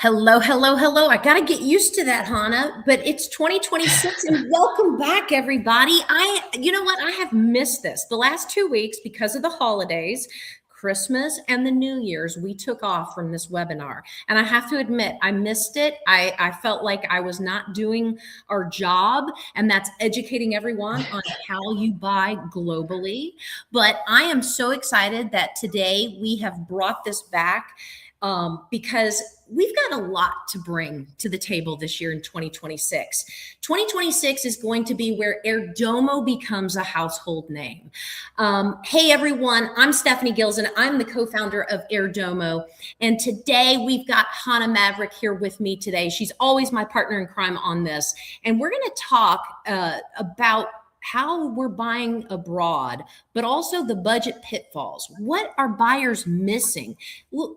Hello, hello, hello. I got to get used to that, Hannah, but it's 2026 and welcome back, everybody. You know what? I have missed this. The last 2 weeks, because of the holidays, Christmas and the New Year's, we took off from this webinar. And I have to admit, I missed it. I felt like I was not doing our job, and that's educating everyone on how you buy globally. But I am so excited that today we have brought this back because we've got a lot to bring to the table this year in 2026. 2026 is going to be where Airdomo becomes a household name. Hey, everyone, I'm Stephanie Gills, and I'm the co-founder of Airdomo. And today we've got Hannah Maverick here with me today. She's always my partner in crime on this. And we're going to talk about how we're buying abroad, but also the budget pitfalls. What are buyers missing?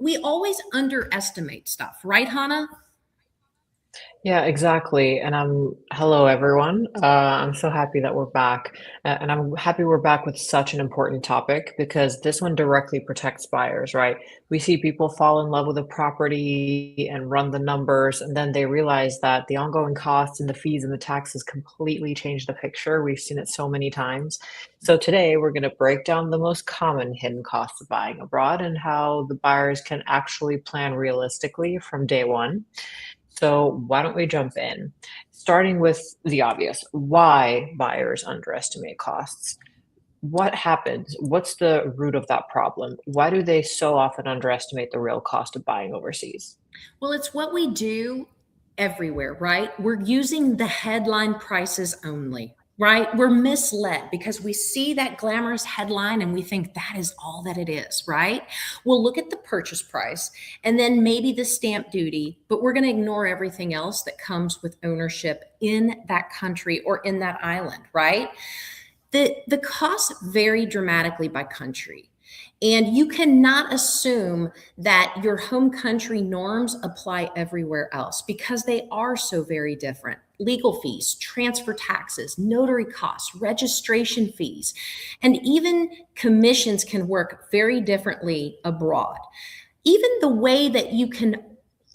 We always underestimate stuff, right, Hannah? Yeah, exactly. Hello everyone. I'm so happy that we're back. And I'm happy we're back with such an important topic because this one directly protects buyers, right? We see people fall in love with a property and run the numbers, and then they realize that the ongoing costs and the fees and the taxes completely change the picture. We've seen it so many times. So today we're going to break down the most common hidden costs of buying abroad and how the buyers can actually plan realistically from day one. So why don't we jump in? Starting with the obvious, why buyers underestimate costs. What happens? What's the root of that problem? Why do they so often underestimate the real cost of buying overseas? Well, it's what we do everywhere, right? We're using the headline prices only, right? We're misled because we see that glamorous headline and we think that is all that it is, right? We'll look at the purchase price and then maybe the stamp duty, but we're going to ignore everything else that comes with ownership in that country or in that island, right? The costs vary dramatically by country. And you cannot assume that your home country norms apply everywhere else because they are so very different. Legal fees, transfer taxes, notary costs, registration fees, and even commissions can work very differently abroad. Even the way that you can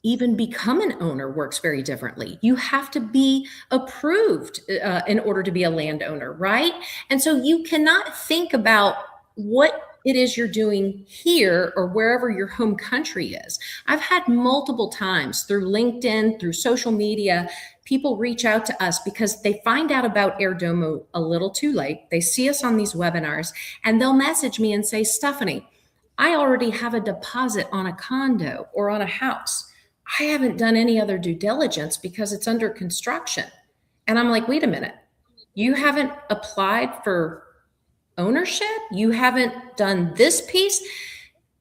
even become an owner works very differently. You have to be approved in order to be a landowner, right? And so you cannot think about what it is you're doing here or wherever your home country is. I've had multiple times through LinkedIn, through social media, people reach out to us because they find out about Airdomo a little too late. They see us on these webinars and they'll message me and say, Stephanie, I already have a deposit on a condo or on a house. I haven't done any other due diligence because it's under construction. And I'm like, wait a minute, you haven't applied for ownership? You haven't done this piece?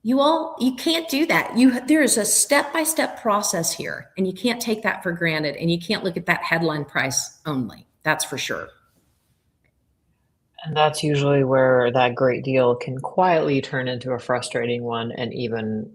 You can't do that. There is a step-by-step process here, and you can't take that for granted, and you can't look at that headline price only. That's for sure. And that's usually where that great deal can quietly turn into a frustrating one, and even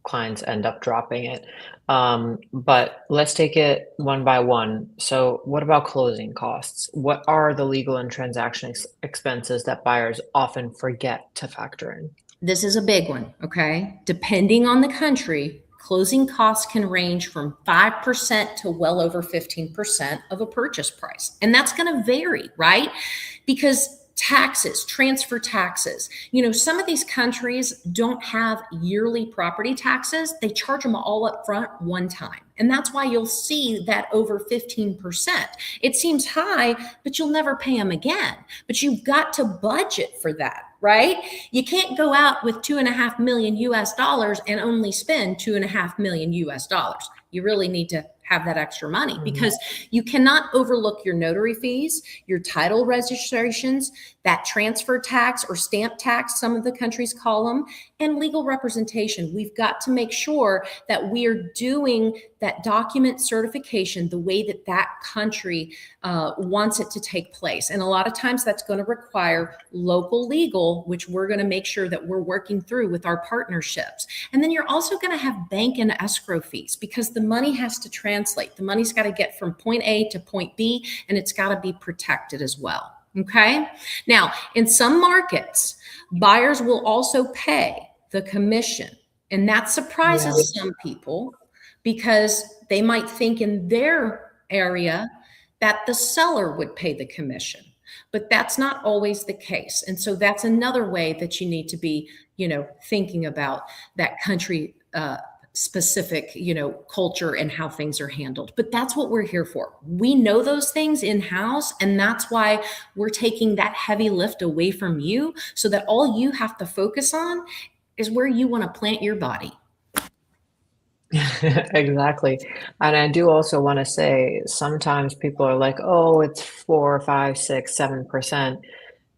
clients end up dropping it. But let's take it one by one. So, what about closing costs? What are the legal and transaction expenses that buyers often forget to factor in? This is a big one, okay? Depending on the country, closing costs can range from 5% to well over 15% of a purchase price. And that's going to vary, right? Because taxes, transfer taxes. Some of these countries don't have yearly property taxes. They charge them all up front one time. And that's why you'll see that over 15%. It seems high, but you'll never pay them again. But you've got to budget for that, right? You can't go out with 2.5 million US dollars and only spend 2.5 million US dollars. You really need to have that extra money because you cannot overlook your notary fees, your title registrations, that transfer tax or stamp tax, some of the countries call them, and legal representation. We've got to make sure that we are doing that document certification the way that that country wants it to take place. And a lot of times that's going to require local legal, which we're going to make sure that we're working through with our partnerships. And then you're also going to have bank and escrow fees because the money has to translate. The money's got to get from point A to point B, and it's got to be protected as well. Okay. Now, in some markets, buyers will also pay the commission, and that Yeah. surprises some people. because they might think in their area that the seller would pay the commission. But that's not always the case. And so that's another way that you need to be, thinking about that country specific, culture and how things are handled. But that's what we're here for. We know those things in house. And that's why we're taking that heavy lift away from you so that all you have to focus on is where you want to plant your body. Exactly. And I do also want to say sometimes people are like, oh, it's 4, 5, 6, 7%.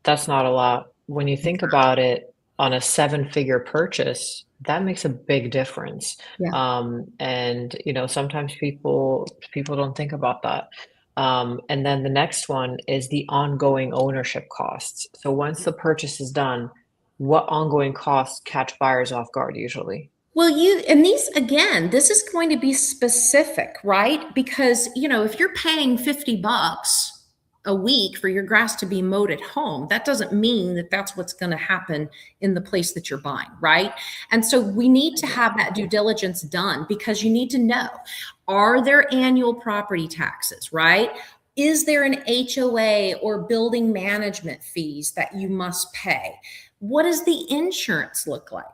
That's not a lot. When you think about it on a seven-figure purchase, that makes a big difference. Yeah. And sometimes people don't think about that. And then the next one is the ongoing ownership costs. So once the purchase is done, what ongoing costs catch buyers off guard usually? Well, this is going to be specific, right? Because, if you're paying $50 a week for your grass to be mowed at home, that doesn't mean that that's what's going to happen in the place that you're buying, right? And so we need to have that due diligence done because you need to know, are there annual property taxes, right? Is there an HOA or building management fees that you must pay? What does the insurance look like?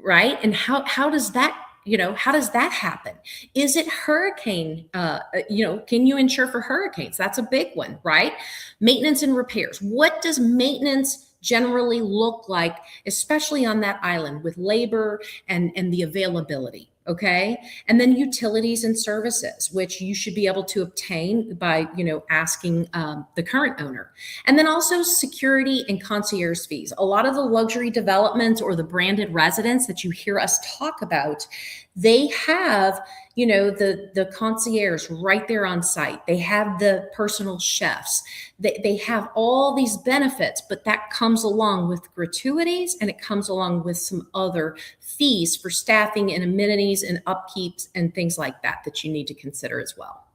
Right? And how does that happen? Is it hurricane? Can you insure for hurricanes? That's a big one, right? Maintenance and repairs. What does maintenance generally look like, especially on that island with labor and the availability? Okay. And then utilities and services, which you should be able to obtain by, asking the current owner. And then also security and concierge fees. A lot of the luxury developments or the branded residents that you hear us talk about, they have, the concierge right there on site. They have the personal chefs. They have all these benefits, but that comes along with gratuities and it comes along with some other fees for staffing and amenities and upkeeps and things like that that you need to consider as well.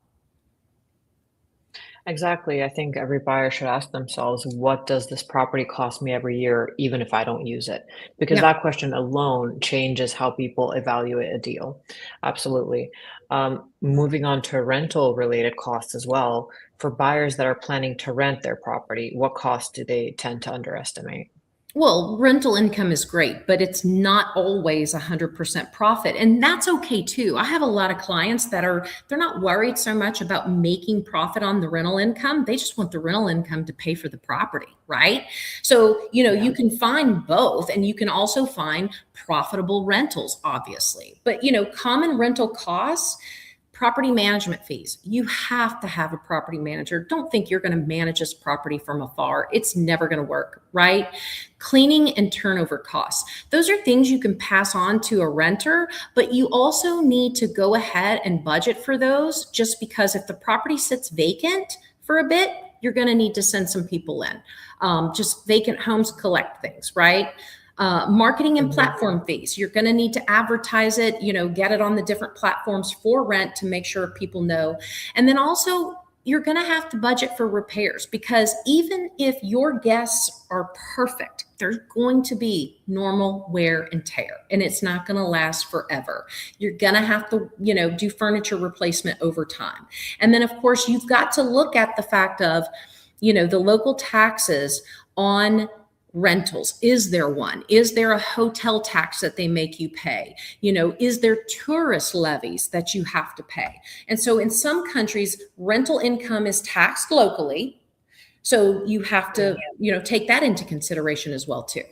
Exactly. I think every buyer should ask themselves, what does this property cost me every year, even if I don't use it? Because Yeah. that question alone changes how people evaluate a deal. Absolutely. Moving on to rental related costs as well. For buyers that are planning to rent their property, what costs do they tend to underestimate? Well, rental income is great, but it's not always 100% profit. And that's okay too. I have a lot of clients they're not worried so much about making profit on the rental income. They just want the rental income to pay for the property, right? So, Yeah. you can find both and you can also find profitable rentals, obviously. But, common rental costs, property management fees. You have to have a property manager. Don't think you're going to manage this property from afar. It's never going to work, right? Cleaning and turnover costs. Those are things you can pass on to a renter, but you also need to go ahead and budget for those just because if the property sits vacant for a bit, you're going to need to send some people in. Just vacant homes collect things, right? Marketing and Mhm. platform fees. You're going to need to advertise it, get it on the different platforms for rent to make sure people know. And then also, you're going to have to budget for repairs because even if your guests are perfect, there's going to be normal wear and tear, and it's not going to last forever. You're going to have to, do furniture replacement over time. And then, of course, you've got to look at the fact of, the local taxes on rentals. Is there one? Is there a hotel tax that they make you pay? Is there tourist levies that you have to pay? And so in some countries, rental income is taxed locally. So you have to, take that into consideration as well too.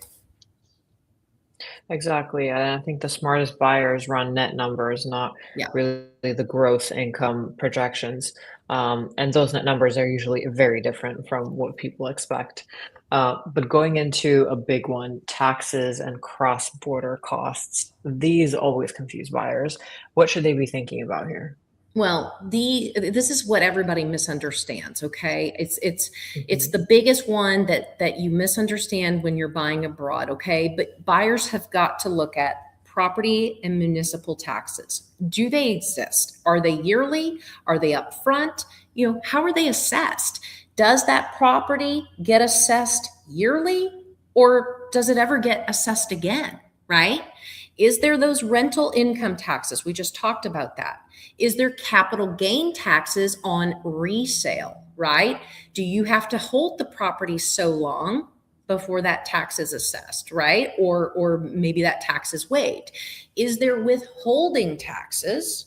Exactly. And I think the smartest buyers run net numbers, not Yeah. really the gross income projections. And those net numbers are usually very different from what people expect. But going into a big one, taxes and cross-border costs, these always confuse buyers. What should they be thinking about here? Well, this is what everybody misunderstands, okay? It's Mhm. the biggest one that you misunderstand when you're buying abroad, okay? But buyers have got to look at property and municipal taxes. Do they exist? Are they yearly? Are they upfront? How are they assessed? Does that property get assessed yearly or does it ever get assessed again, right? Is there those rental income taxes? We just talked about that. Is there capital gain taxes on resale, right? Do you have to hold the property so long before that tax is assessed, right? Or maybe that tax is waived. Is there withholding taxes?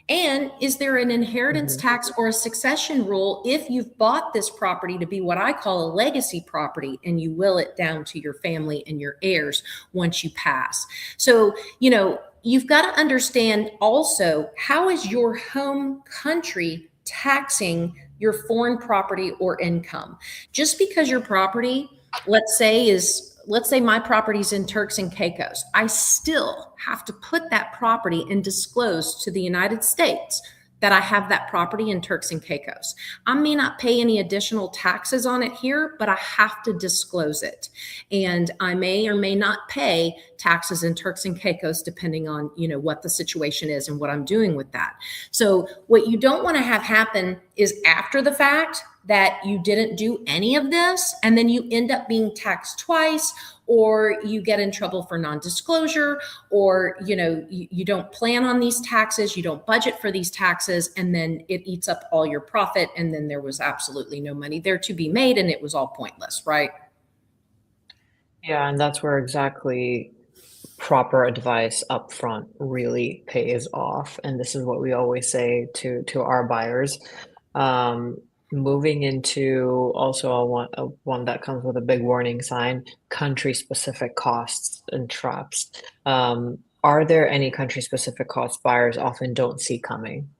And is there an inheritance Hmm. tax or a succession rule if you've bought this property to be what I call a legacy property and you will it down to your family and your heirs once you pass? So, you've got to understand also, how is your home country taxing your foreign property or income? Just because your property, let's say my property's in Turks and Caicos, I still have to put that property and disclose to the United States that I have that property in Turks and Caicos. I may not pay any additional taxes on it here, but I have to disclose it. And I may or may not pay taxes in Turks and Caicos depending on, what the situation is and what I'm doing with that. So what you don't want to have happen is after the fact that you didn't do any of this and then you end up being taxed twice, or you get in trouble for non-disclosure, or you don't plan on these taxes, you don't budget for these taxes, and then it eats up all your profit, and then there was absolutely no money there to be made and it was all pointless, right? Yeah, and that's where exactly proper advice upfront really pays off. And this is what we always say to our buyers. Um, Moving into also a one that comes with a big warning sign, country specific costs and traps. Are there any country specific costs buyers often don't see coming?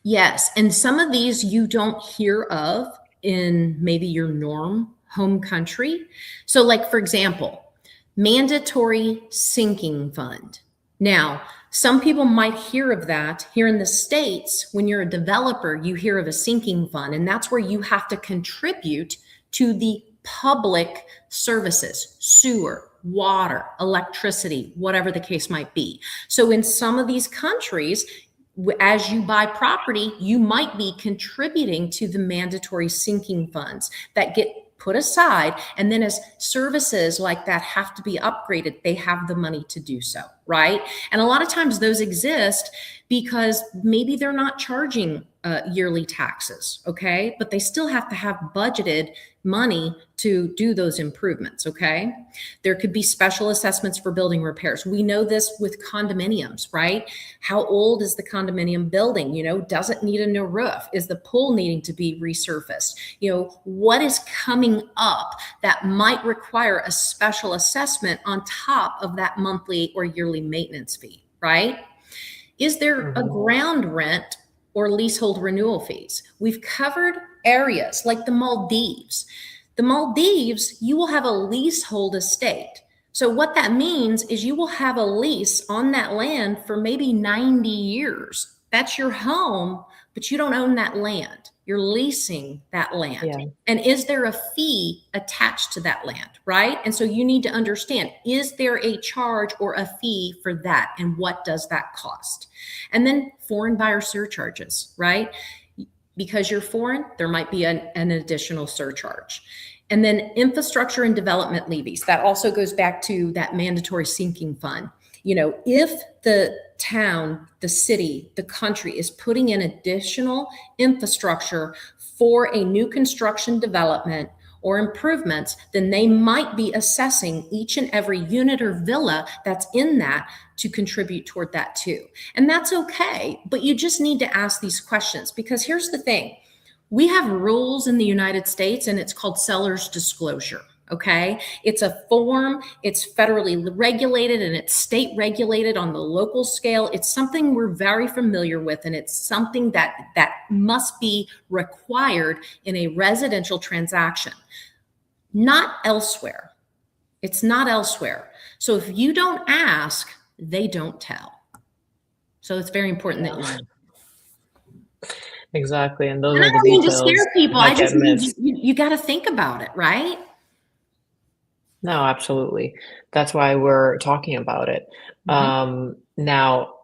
Yes, and some of these you don't hear of in maybe your norm home country. So, like for example, mandatory sinking fund. Now, some people might hear of that here in the States. When you're a developer, you hear of a sinking fund, and that's where you have to contribute to the public services, sewer, water, electricity, whatever the case might be. So, in some of these countries, as you buy property, you might be contributing to the mandatory sinking funds that get put aside. And then as services like that have to be upgraded, they have the money to do so, right? And a lot of times those exist because maybe they're not charging yearly taxes, okay? But they still have to have budgeted money to do those improvements, okay? There could be special assessments for building repairs. We know this with condominiums, right? How old is the condominium building? Does it need a new roof? Is the pool needing to be resurfaced? What is coming up that might require a special assessment on top of that monthly or yearly maintenance fee, right? Is there a Hmm. ground rent or leasehold renewal fees? We've covered areas like the Maldives. The Maldives, you will have a leasehold estate. So, what that means is you will have a lease on that land for maybe 90 years. That's your home, but you don't own that land. You're leasing that land. Yeah. And is there a fee attached to that land, right? And so you need to understand, is there a charge or a fee for that? And what does that cost? And then foreign buyer surcharges, right? Because you're foreign, there might be an additional surcharge. And then infrastructure and development levies. That also goes back to that mandatory sinking fund. If the town, the city, the country is putting in additional infrastructure for a new construction development or improvements, then they might be assessing each and every unit or villa that's in that to contribute toward that too. And that's okay, but you just need to ask these questions, because here's the thing. We have rules in the United States, and it's called seller's disclosure. Okay. It's a form, it's federally regulated and it's state regulated on the local scale. It's something we're very familiar with, and it's something that must be required in a residential transaction, not elsewhere. It's not elsewhere. So if you don't ask, they don't tell. So it's very important that Yeah, you ask. exactly. And those And I are the don't mean to details scare people. I that just get mean missed. you got to think about it, right? No, absolutely. That's why we're talking about it. Mhm. Now,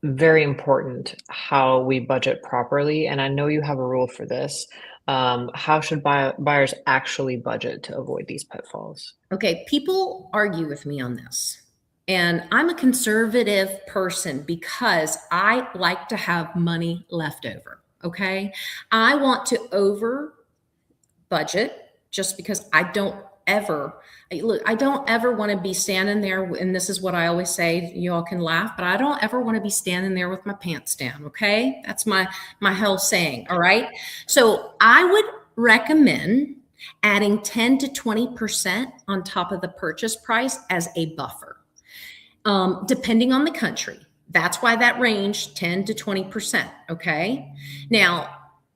very important how we budget properly. And I know you have a rule for this. How should buyers actually budget to avoid these pitfalls? Okay, people argue with me on this. And I'm a conservative person because I like to have money left over. Okay. I want to over budget just because I don't ever want to be standing there. And this is what I always say, you all can laugh, but I don't ever want to be standing there with my pants down. Okay. That's my whole saying. All right. So I would recommend adding 10 to 20% on top of the purchase price as a buffer, depending on the country. That's why that range 10 to 20%. Okay. Now,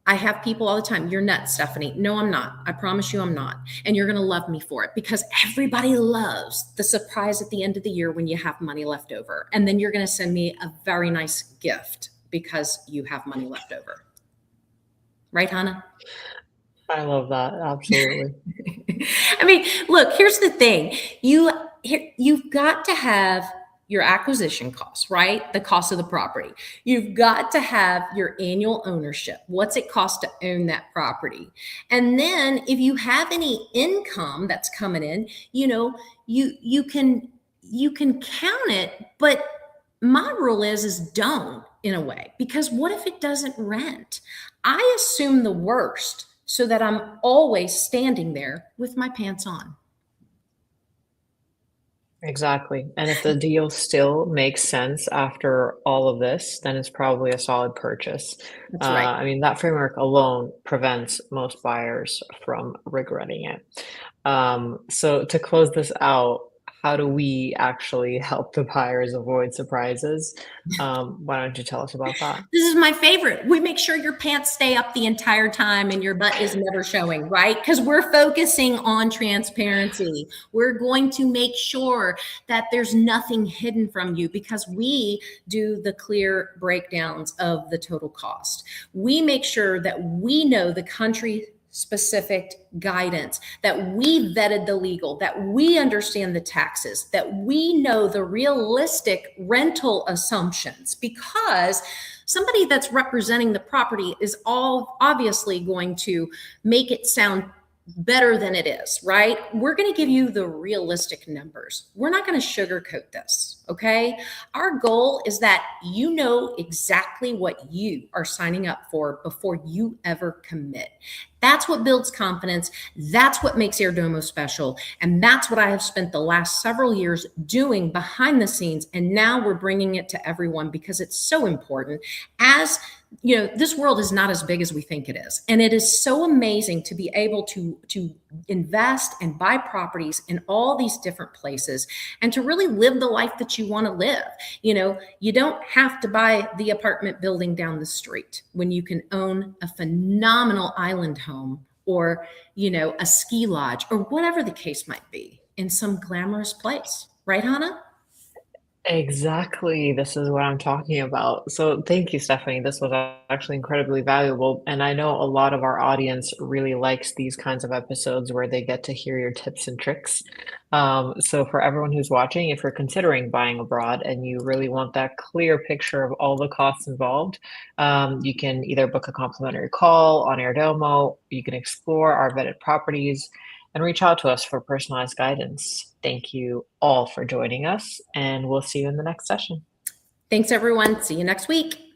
I have people all the time, you're nuts, Stephanie. No, I'm not. I promise you I'm not. And you're going to love me for it because everybody loves the surprise at the end of the year when you have money left over. And then you're going to send me a very nice gift because you have money left over. Right, Hannah? I love that. Absolutely. I mean, look, here's the thing. You've got to have your acquisition costs, right? The cost of the property. You've got to have your annual ownership. What's it cost to own that property? And then if you have any income that's coming in, you can count it, but my rule is don't, in a way, because what if it doesn't rent? I assume the worst so that I'm always standing there with my pants on. Exactly. And if the deal still makes sense after all of this, then it's probably a solid purchase. That's right. I mean, that framework alone prevents most buyers from regretting it. So to close this out, how do we actually help the buyers avoid surprises? Why don't you tell us about that? This is my favorite. We make sure your pants stay up the entire time and your butt is never showing, right? Because we're focusing on transparency. We're going to make sure that there's nothing hidden from you because we do the clear breakdowns of the total cost. We make sure that we know the country specific guidance, that we vetted the legal, that we understand the taxes, that we know the realistic rental assumptions, because somebody that's representing the property is all obviously going to make it sound better than it is, right? We're going to give you the realistic numbers. We're not going to sugarcoat this, okay? Our goal is that you know exactly what you are signing up for before you ever commit. That's what builds confidence. That's what makes Airdomo special. And that's what I have spent the last several years doing behind the scenes. And now we're bringing it to everyone because it's so important. As you know, this world is not as big as we think it is. And it is so amazing to be able to invest and buy properties in all these different places and to really live the life that you want to live. You know, you don't have to buy the apartment building down the street when you can own a phenomenal island home or, a ski lodge or whatever the case might be in some glamorous place. Right, Hannah? Exactly. This is what I'm talking about. So thank you, Stephanie. This was actually incredibly valuable. And I know a lot of our audience really likes these kinds of episodes where they get to hear your tips and tricks. So for everyone who's watching, if you're considering buying abroad and you really want that clear picture of all the costs involved, you can either book a complimentary call on Airdomo, you can explore our vetted properties, and reach out to us for personalized guidance. Thank you all for joining us, and we'll see you in the next session. Thanks, everyone. See you next week.